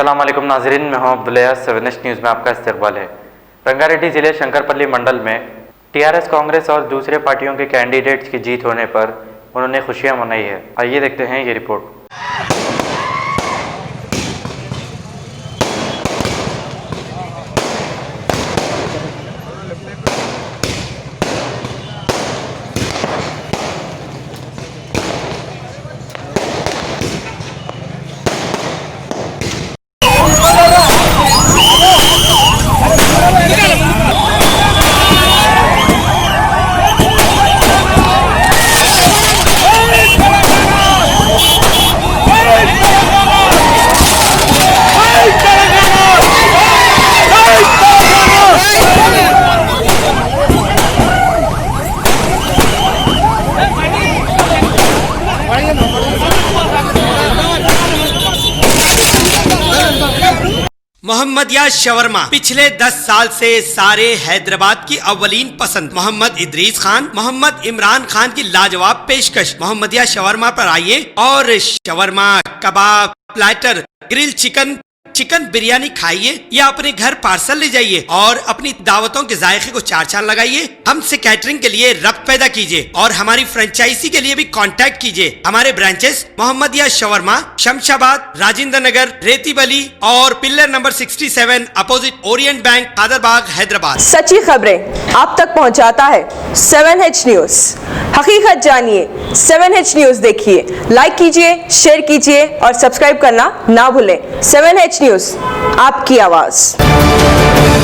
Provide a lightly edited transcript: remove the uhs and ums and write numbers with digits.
अस्सलाम वालेकुम नाज़रीन, मैं हूं अब्दुल्ला। 7H न्यूज़ में आपका इस्तकबाल है। रंगारेड्डी जिले शंकरपल्ली मंडल में टीआरएस, कांग्रेस और दूसरे पार्टियों के कैंडिडेट्स की जीत होने पर उन्होंने खुशियां मनाई है। आइए देखते हैं ये रिपोर्ट। मोहम्मदिया शवरमा पिछले 10 साल से सारे हैदराबाद की अव्वलीन पसंद मोहम्मद इदरीस खान, मोहम्मद इमरान खान की लाजवाब पेशकश। मोहम्मदिया शवरमा पर आइए और शवरमा, कबाब, प्लेटर, ग्रिल चिकन बिरयानी खाइए या अपने घर पार्सल ले जाइए और अपनी दावतों के जायके को चार चांद लगाइए। हमसे कैटरिंग के लिए रब्त पैदा कीजिए और हमारी फ्रेंचाइजी के लिए भी कांटेक्ट कीजिए। हमारे ब्रांचेस मोहम्मदिया शवरमा, शमशाबाद, राजेंद्र नगर, रेती बली और pillar number 67 opposite Orient bank, Kadarbagh, Hyderabad. सच्ची खबरें आप तक पहुंचाता है 7H न्यूज। हकीकत जानिए, 7H न्यूज देखिए, लाइक कीजिए, शेयर कीजिए और सब्सक्राइब करना ना भूलें। 7H न्यूज, आपकी आवाज।